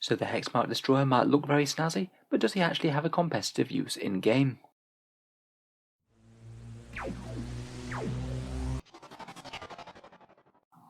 So the Hexmark destroyer might look very snazzy, but does he actually have a competitive use in game?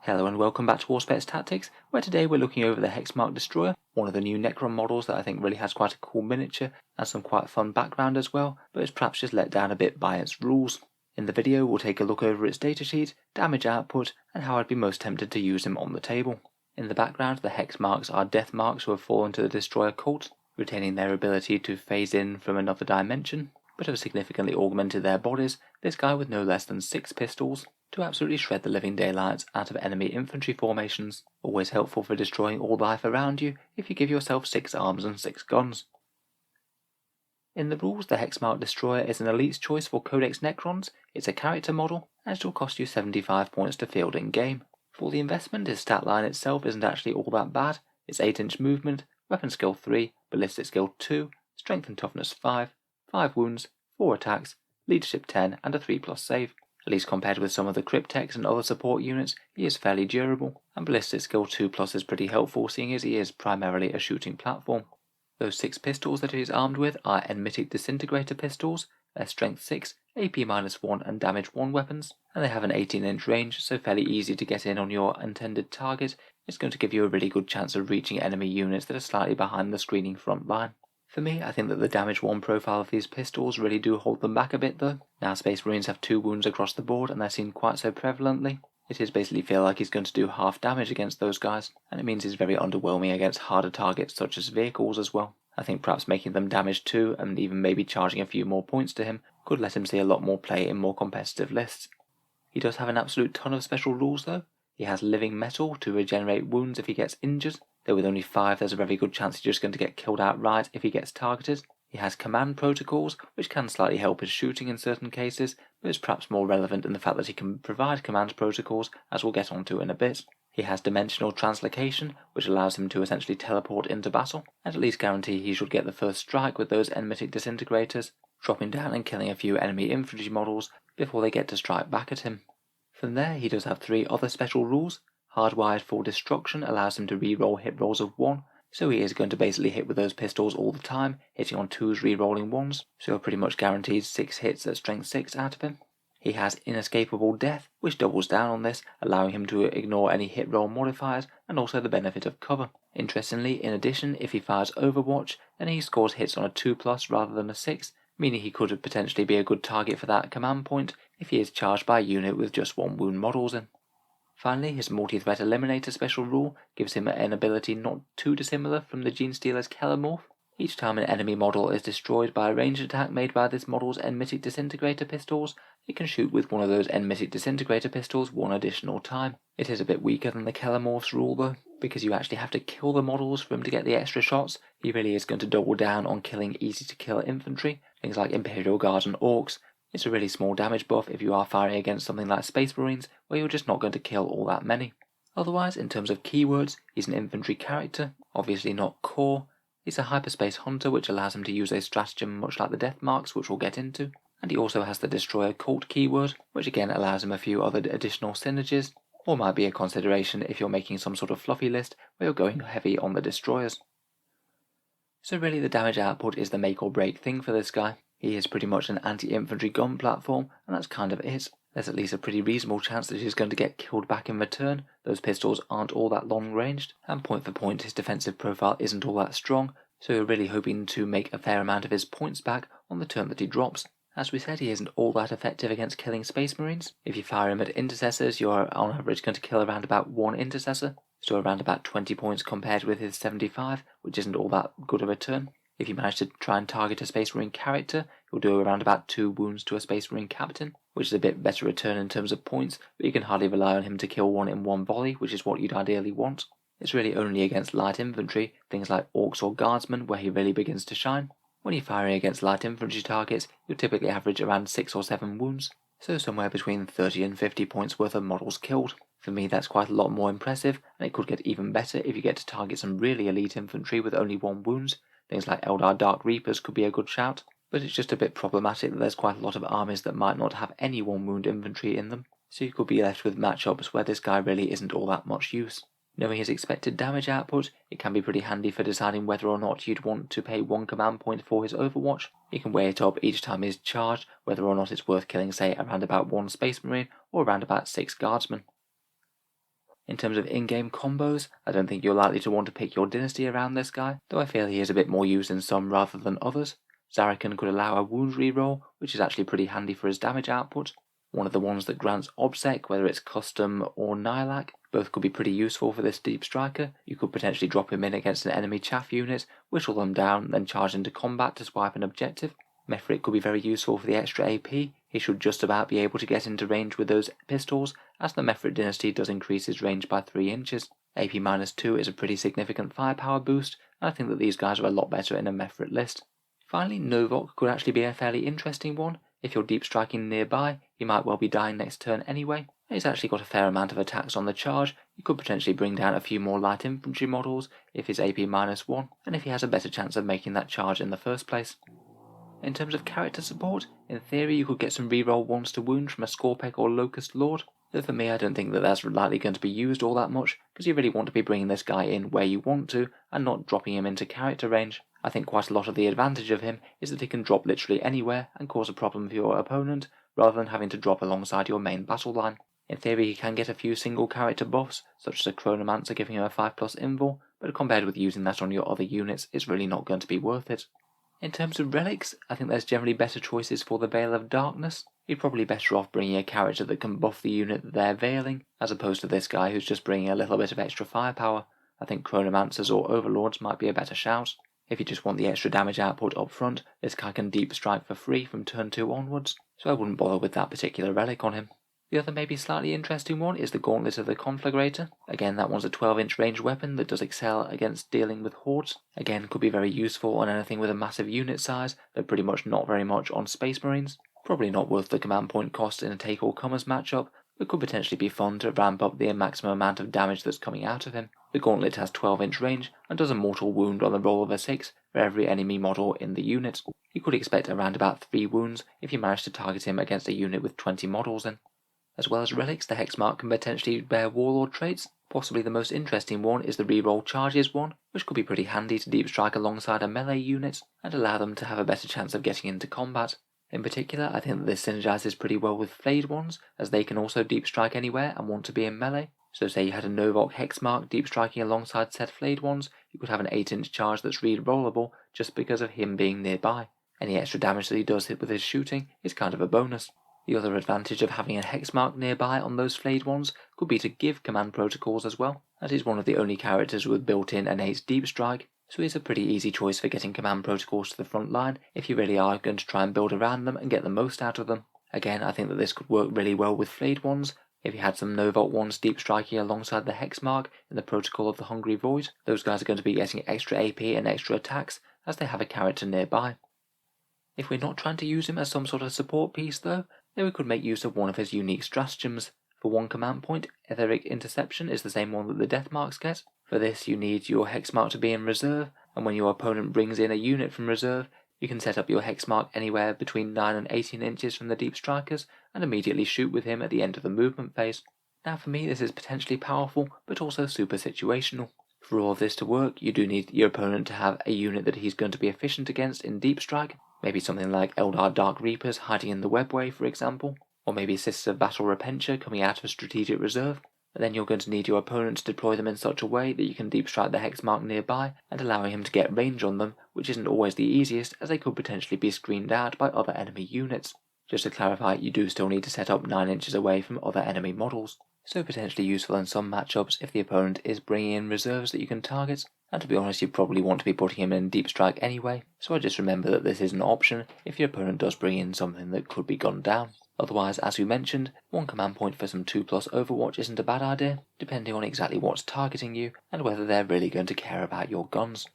Hello and welcome back to Auspex Tactics, where today we're looking over the Hexmark destroyer, one of the new Necron models that I think really has quite a cool miniature and some quite fun background as well, but is perhaps just let down a bit by its rules. In the video we'll take a look over its datasheet, damage output, and how I'd be most tempted to use him on the table. In the background the hex marks are death marks who have fallen to the destroyer cult, retaining their ability to phase in from another dimension, but have significantly augmented their bodies, this guy with no less than 6 pistols, to absolutely shred the living daylights out of enemy infantry formations, always helpful for destroying all life around you if you give yourself 6 arms and 6 guns. In the rules, the Hexmark destroyer is an elite's choice for Codex Necrons, it's a character model, and it will cost you 75 points to field in game. For the investment, his stat line itself isn't actually all that bad. It's 8-inch movement, weapon skill 3, ballistic skill 2, strength and toughness 5, 5 wounds, 4 attacks, leadership 10 and a 3+ save. At least compared with some of the Cryptex and other support units, he is fairly durable, and ballistic skill 2+ is pretty helpful seeing as he is primarily a shooting platform. Those 6 pistols that he is armed with are Enmitic Disintegrator pistols, they're strength 6, AP -1 and damage 1 weapons, and they have an 18-inch range, so fairly easy to get in on your intended target. It's going to give you a really good chance of reaching enemy units that are slightly behind the screening front line. For me, I think that the damage 1 profile of these pistols really do hold them back a bit though. Now Space Marines have 2 wounds across the board and they're seen quite so prevalently. It is basically feel like he's going to do half damage against those guys, and it means he's very underwhelming against harder targets such as vehicles as well. I think perhaps making them damage 2 and even maybe charging a few more points to him could let him see a lot more play in more competitive lists. He does have an absolute ton of special rules though. He has living metal to regenerate wounds if he gets injured, though with only 5 there's a very good chance he's just going to get killed outright if he gets targeted. He has command protocols, which can slightly help his shooting in certain cases, but is perhaps more relevant in the fact that he can provide command protocols, as we'll get onto in a bit. He has dimensional translocation, which allows him to essentially teleport into battle, and at least guarantee he should get the first strike with those Enmitic Disintegrators, dropping down and killing a few enemy infantry models before they get to strike back at him. From there he does have 3 other special rules. Hardwired for Destruction allows him to re-roll hit rolls of 1, so he is going to basically hit with those pistols all the time, hitting on 2s re-rolling 1s, so you're pretty much guaranteed 6 hits at strength 6 out of him. He has Inescapable Death, which doubles down on this, allowing him to ignore any hit roll modifiers and also the benefit of cover. Interestingly, in addition, if he fires Overwatch, then he scores hits on a 2+ rather than a 6, meaning he could potentially be a good target for that command point if he is charged by a unit with just 1 wound models in. Finally, his Multi-Threat Eliminator special rule gives him an ability not too dissimilar from the Genestealer's Kellamorph. Each time an enemy model is destroyed by a ranged attack made by this model's Enmitic Disintegrator pistols, it can shoot with one of those Enmitic Disintegrator pistols 1 additional time. It is a bit weaker than the Kellamorph's rule though, because you actually have to kill the models for him to get the extra shots. He really is going to double down on killing easy to kill infantry, things like Imperial Guards and Orcs. It's a really small damage buff if you are firing against something like Space Marines, where you're just not going to kill all that many. Otherwise, in terms of keywords, he's an infantry character, obviously not core. He's a hyperspace hunter, which allows him to use a stratagem much like the death marks, which we'll get into. And he also has the destroyer cult keyword, which again allows him a few other additional synergies, or might be a consideration if you're making some sort of fluffy list where you're going heavy on the destroyers. So really the damage output is the make or break thing for this guy. He is pretty much an anti-infantry gun platform, and that's kind of it. There's at least a pretty reasonable chance that he's going to get killed back in return. Those pistols aren't all that long ranged, and point for point his defensive profile isn't all that strong, so you're really hoping to make a fair amount of his points back on the turn that he drops. As we said, he isn't all that effective against killing Space Marines. If you fire him at intercessors, you're on average going to kill around about 1 intercessor, so around about 20 points compared with his 75, which isn't all that good a return. If you manage to try and target a Space Marine character, you'll do around about 2 wounds to a Space Marine captain, which is a bit better return in terms of points, but you can hardly rely on him to kill one in one volley, which is what you'd ideally want. It's really only against light infantry, things like Orcs or Guardsmen, where he really begins to shine. When you're firing against light infantry targets, you'll typically average around 6 or 7 wounds, so somewhere between 30 and 50 points worth of models killed. For me that's quite a lot more impressive, and it could get even better if you get to target some really elite infantry with only 1 wounds. Things like Eldar Dark Reapers could be a good shout, but it's just a bit problematic that there's quite a lot of armies that might not have any 1 wound infantry in them, so you could be left with matchups where this guy really isn't all that much use. Knowing his expected damage output, it can be pretty handy for deciding whether or not you'd want to pay 1 command point for his overwatch. You can weigh it up each time he's charged, whether or not it's worth killing, say, around about 1 Space Marine or around about 6 Guardsmen. In terms of in-game combos, I don't think you're likely to want to pick your dynasty around this guy, though I feel he is a bit more used in some rather than others. Zarakan could allow a wound reroll, which is actually pretty handy for his damage output. One of the ones that grants Obsec, whether it's custom or Nihilak, both could be pretty useful for this deep striker. You could potentially drop him in against an enemy chaff unit, whittle them down, then charge into combat to swipe an objective. Mefrit could be very useful for the extra AP. He should just about be able to get into range with those pistols, as the Mefrit dynasty does increase his range by 3 inches. AP-2 is a pretty significant firepower boost, and I think that these guys are a lot better in a Mefrit list. Finally, Novok could actually be a fairly interesting one. If you're deep striking nearby, he might well be dying next turn anyway. He's actually got a fair amount of attacks on the charge. You could potentially bring down a few more light infantry models if he's AP-1, and if he has a better chance of making that charge in the first place. In terms of character support, in theory you could get some reroll 1s to wound from a Scorpec or Locust Lord, though for me I don't think that that's likely going to be used all that much, because you really want to be bringing this guy in where you want to, and not dropping him into character range. I think quite a lot of the advantage of him is that he can drop literally anywhere and cause a problem for your opponent, rather than having to drop alongside your main battle line. In theory he can get a few single character buffs, such as a Chronomancer giving him a 5+ invul, but compared with using that on your other units, it's really not going to be worth it. In terms of relics, I think there's generally better choices for the Veil of Darkness. You're probably better off bringing a character that can buff the unit that they're veiling, as opposed to this guy who's just bringing a little bit of extra firepower. I think Chronomancers or Overlords might be a better shout. If you just want the extra damage output up front, this guy can deep strike for free from turn 2 onwards, so I wouldn't bother with that particular relic on him. The other maybe slightly interesting one is the Gauntlet of the Conflagrator. Again, that one's a 12-inch range weapon that does excel against dealing with hordes. Again, could be very useful on anything with a massive unit size, but pretty much not very much on Space Marines. Probably not worth the command point cost in a take-all-comers matchup, but could potentially be fun to ramp up the maximum amount of damage that's coming out of him. The Gauntlet has 12-inch range and does a mortal wound on the roll of a 6 for every enemy model in the unit. You could expect around about 3 wounds if you manage to target him against a unit with 20 models in. As well as relics, the Hexmark can potentially bear Warlord traits. Possibly the most interesting one is the reroll charges one, which could be pretty handy to deep strike alongside a melee unit and allow them to have a better chance of getting into combat. In particular, I think that this synergizes pretty well with flayed ones, as they can also deep strike anywhere and want to be in melee. So say you had a Novok Hexmark deep striking alongside said flayed ones, you could have an 8-inch charge that's rerollable just because of him being nearby. Any extra damage that he does hit with his shooting is kind of a bonus. The other advantage of having a Hexmark nearby on those flayed ones could be to give command protocols as well, as he's one of the only characters with built-in innate deep strike, so he's a pretty easy choice for getting command protocols to the front line if you really are going to try and build around them and get the most out of them. Again, I think that this could work really well with flayed ones. If you had some Novok ones deep striking alongside the Hexmark in the protocol of the Hungry Void, those guys are going to be getting extra AP and extra attacks as they have a character nearby. If we're not trying to use him as some sort of support piece though, then we could make use of one of his unique stratagems. For 1 command point, Etheric Interception is the same one that the Deathmarks get. For this you need your Hexmark to be in reserve, and when your opponent brings in a unit from reserve, you can set up your Hexmark anywhere between 9 and 18 inches from the deep strikers and immediately shoot with him at the end of the movement phase. Now for me this is potentially powerful, but also super situational. For all of this to work, you do need your opponent to have a unit that he's going to be efficient against in deep strike, maybe something like Eldar Dark Reapers hiding in the webway for example, or maybe Sisters of Battle Repentia coming out of strategic reserve. And then you're going to need your opponent to deploy them in such a way that you can deep strike the Hexmark nearby and allowing him to get range on them, which isn't always the easiest as they could potentially be screened out by other enemy units. Just to clarify, you do still need to set up 9 inches away from other enemy models, so potentially useful in some matchups if the opponent is bringing in reserves that you can target, and to be honest you probably want to be putting him in deep strike anyway, so I just remember that this is an option if your opponent does bring in something that could be gunned down. Otherwise, as we mentioned, 1 command point for some 2+ Overwatch isn't a bad idea, depending on exactly what's targeting you and whether they're really going to care about your guns.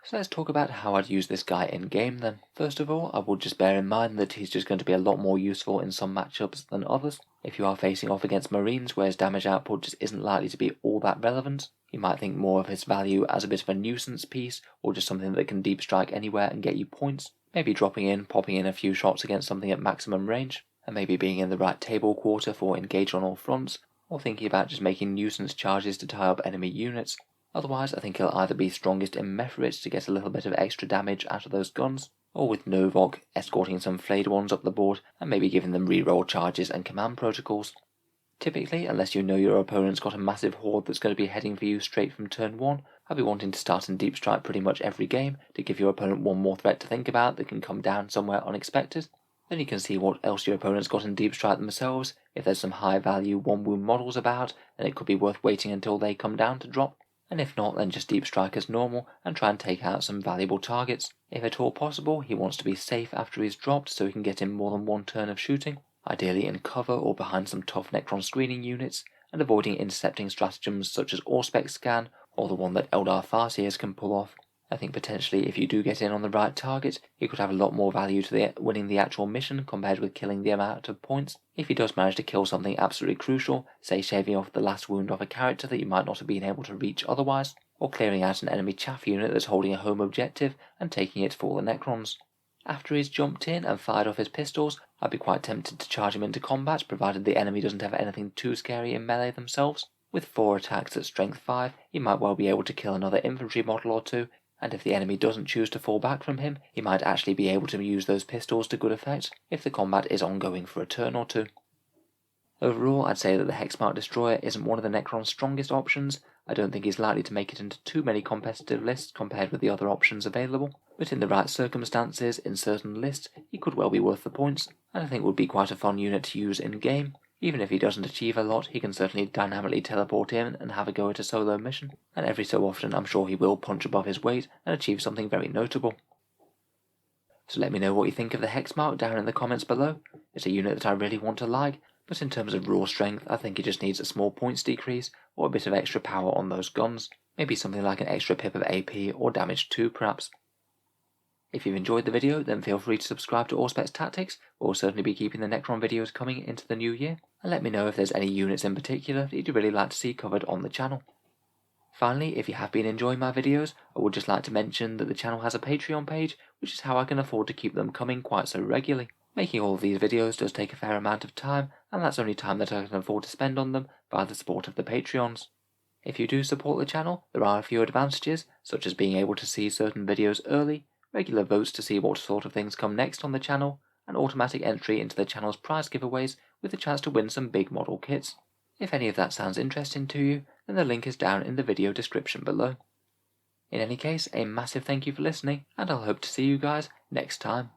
So let's talk about how I'd use this guy in game then. First of all, I would just bear in mind that he's just going to be a lot more useful in some matchups than others. If you are facing off against Marines where his damage output just isn't likely to be all that relevant, you might think more of his value as a bit of a nuisance piece or just something that can deep strike anywhere and get you points. Maybe dropping in, popping in a few shots against something at maximum range, and maybe being in the right table quarter for engage on all fronts, or thinking about just making nuisance charges to tie up enemy units. Otherwise, I think he'll either be strongest in Mephrites to get a little bit of extra damage out of those guns, or with Novok escorting some flayed ones up the board and maybe giving them reroll charges and command protocols. Typically, unless you know your opponent's got a massive horde that's going to be heading for you straight from turn 1, I'll be wanting to start in Deep Strike pretty much every game to give your opponent one more threat to think about that can come down somewhere unexpected. Then you can see what else your opponent's got in Deep Strike themselves. If there's some high value 1-wound models about, then it could be worth waiting until they come down to drop. And if not, then just Deep Strike as normal and try and take out some valuable targets. If at all possible, he wants to be safe after he's dropped so he can get in more than one turn of shooting, ideally in cover or behind some tough Necron screening units, and avoiding intercepting stratagems such as Auspex scan or the one that Eldar Farseers can pull off. I think potentially if you do get in on the right target, he could have a lot more value to winning the actual mission compared with killing the amount of points. If he does manage to kill something absolutely crucial, say shaving off the last wound off a character that you might not have been able to reach otherwise, or clearing out an enemy chaff unit that's holding a home objective and taking it for the Necrons. After he's jumped in and fired off his pistols, I'd be quite tempted to charge him into combat provided the enemy doesn't have anything too scary in melee themselves. With 4 attacks at strength 5, he might well be able to kill another infantry model or two, and if the enemy doesn't choose to fall back from him, he might actually be able to use those pistols to good effect if the combat is ongoing for a turn or two. Overall, I'd say that the Hexmark Destroyer isn't one of the Necron's strongest options. I don't think he's likely to make it into too many competitive lists compared with the other options available, but in the right circumstances, in certain lists, he could well be worth the points, and I think would be quite a fun unit to use in game. Even if he doesn't achieve a lot, he can certainly dynamically teleport in and have a go at a solo mission, and every so often I'm sure he will punch above his weight and achieve something very notable. So let me know what you think of the Hexmark down in the comments below. It's a unit that I really want to like, but in terms of raw strength I think he just needs a small points decrease or a bit of extra power on those guns, maybe something like an extra pip of AP or damage 2 perhaps. If you've enjoyed the video, then feel free to subscribe to Auspex Tactics. We'll certainly be keeping the Necron videos coming into the new year, and let me know if there's any units in particular that you'd really like to see covered on the channel. Finally, if you have been enjoying my videos, I would just like to mention that the channel has a Patreon page, which is how I can afford to keep them coming quite so regularly. Making all of these videos does take a fair amount of time, and that's only time that I can afford to spend on them by the support of the Patreons. If you do support the channel, there are a few advantages, such as being able to see certain videos early, regular votes to see what sort of things come next on the channel, and automatic entry into the channel's prize giveaways with a chance to win some big model kits. If any of that sounds interesting to you, then the link is down in the video description below. In any case, a massive thank you for listening, and I'll hope to see you guys next time.